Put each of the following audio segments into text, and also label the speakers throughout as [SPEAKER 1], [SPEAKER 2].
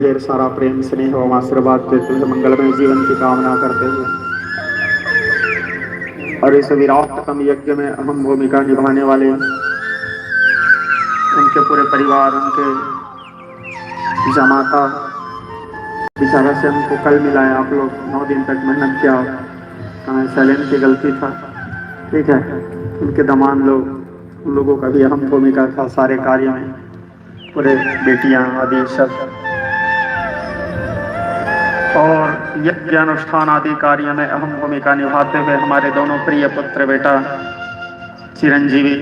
[SPEAKER 1] ढेर सारा प्रेम स्नेह और आशीर्वाद देते हुए मंगलमय जीवन की कामना करते हुए और इस विराटतम यज्ञ में अहम भूमिका निभाने वाले उनके पूरे परिवार, उनके जमाता बेचारा से हमको कल मिलाया। आप लोग 9 दिन तक मेहनत किया, कहाँ सैलेंट की गलती था, ठीक है। उनके दमाद लोग, उन लोगों का भी अहम भूमिका था सारे कार्य में, पूरे बेटियां आदि सब, और यज्ञ अनुष्ठान आदि कार्य में अहम भूमिका निभाते हुए हमारे दोनों प्रिय पुत्र बेटा चिरंजीवी,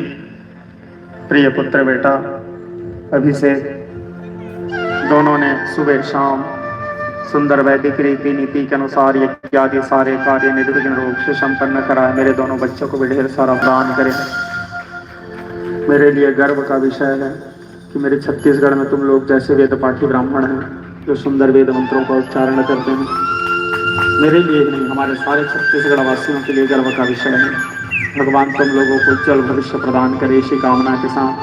[SPEAKER 1] प्रिय पुत्र बेटा अभिषेक, दोनों ने सुबह शाम सुंदर वैदिक रीति नीति के अनुसार यज्ञ आदि सारे कार्य निर्विघ्न रूप से संपन्न कराए। मेरे दोनों बच्चों को भी ढेर सारा प्रदान करें। मेरे लिए गर्व का विषय है कि मेरे छत्तीसगढ़ में तुम लोग जैसे वेद पाठी ब्राह्मण हैं जो सुंदर वेद मंत्रों का उच्चारण करते हैं। मेरे लिए ही नहीं, हमारे सारे छत्तीसगढ़ वासियों के लिए गर्व का विषय है। भगवान तुम लोगों को उज्जवल भविष्य प्रदान करे, इसी कामना के साथ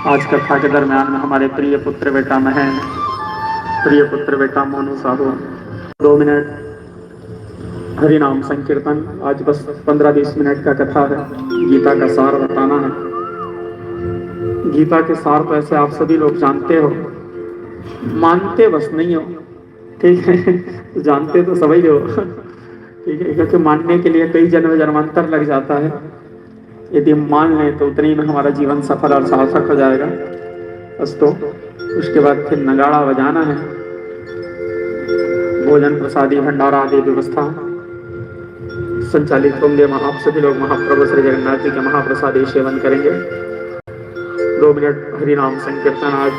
[SPEAKER 1] आज कथा के दरम्यान में हमारे प्रिय पुत्र बेटा महेंद्र, प्रिय पुत्र बेटा मोनू साहू 2 मिनट हरि नाम संकीर्तन। आज बस 15-20 मिनट का कथा है, गीता का सार बताना है। गीता के सार तो ऐसे आप सभी लोग जानते हो, मानते बस नहीं हो, ठीक है। जानते तो सभी हो, ठीक है, क्योंकि मानने के लिए कई जन्म जन्मांतर लग जाता है। यदि मान लें तो उतनी में हमारा जीवन सफल और सार्थक हो जाएगा। बस तो उसके बाद फिर नगाड़ा बजाना है, भोजन प्रसादी भंडारा आदि व्यवस्था संचालित होंगे। आप सभी लोग महाप्रभु श्री जगन्नाथ जी के महाप्रसादी सेवन करेंगे। 2 मिनट हरि नाम संकीर्तन। आज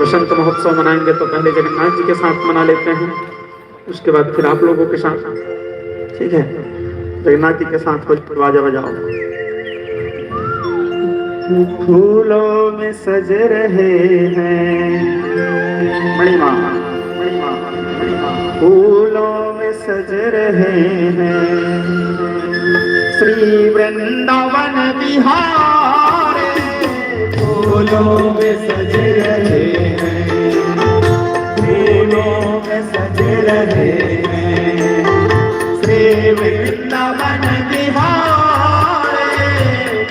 [SPEAKER 1] वसंत महोत्सव मनाएंगे तो पहले जगन्नाथ जी के साथ मना लेते हैं, उसके बाद फिर आप लोगों के साथ, ठीक है। जगन्नाथ जी के साथ कुछ बाजा बजाओ। फूलों में सज रहे हैं मणिमा, फूलों में सज रहे हैं श्री वृंदावन बिहार, फूलों में सज रहे हैं, फूलों में सज रहे हैं श्री वृंदावन बिहार,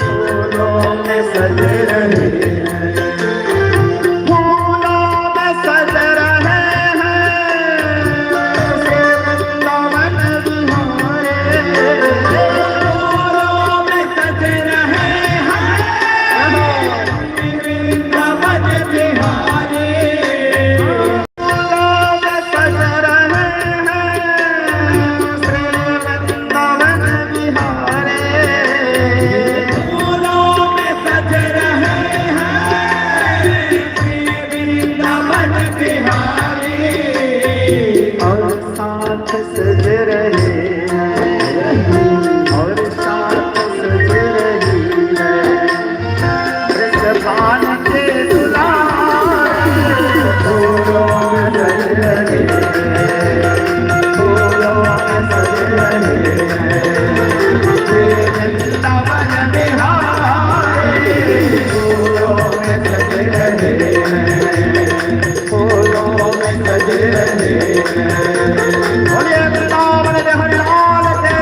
[SPEAKER 1] फूलों में सज रहे हैं, फूलों में सज रहे हैं श्री वृंदावन बिहार, फूलों में सज रहे हैं वृंदावन बिहार, फूलों में सज रहे हैं श्री वृंदावन बिहार, फूलों में सज रहे हैं श्री वृंदावन बिहार, और साथ सज रहे हैं, और साथ सज रही है वृषभान के दुलार, फूलों में सज रहे हैं, फूलों में सज रहे हैं श्री वृंदावन बिहार, फूलों में सज रहे हैं, फूलों में सज रहे हैं। बोलिए वृंदावन बिहारी लाल के।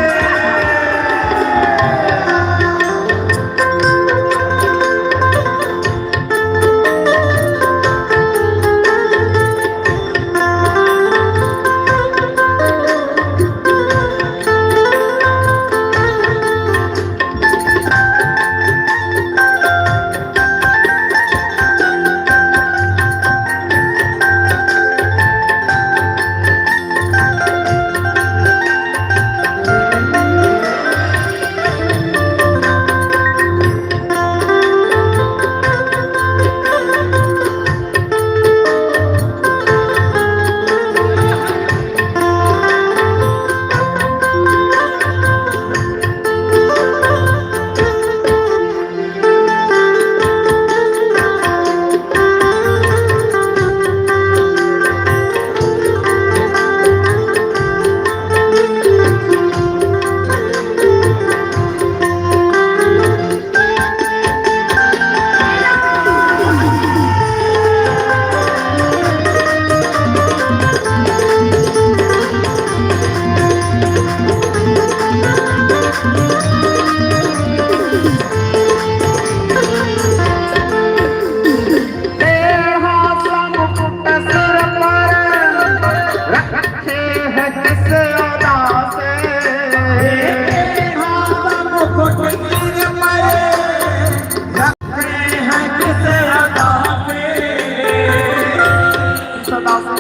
[SPEAKER 1] हम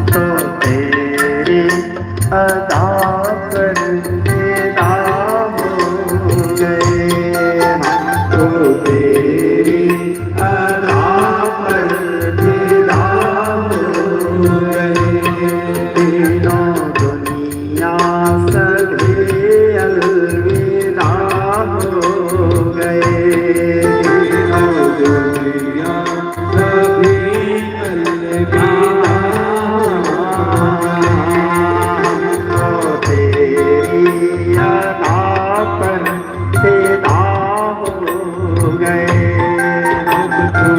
[SPEAKER 1] तो तेरी अदा पर फिदा हो गए, हम तो तेरी अदा पर फिदा हो गए। तीनों दुनिया सभी अलविदा हो गए, तीनों दुनिया सभी अलविदा तेरी अदा पर फिदा हो गए, हम तो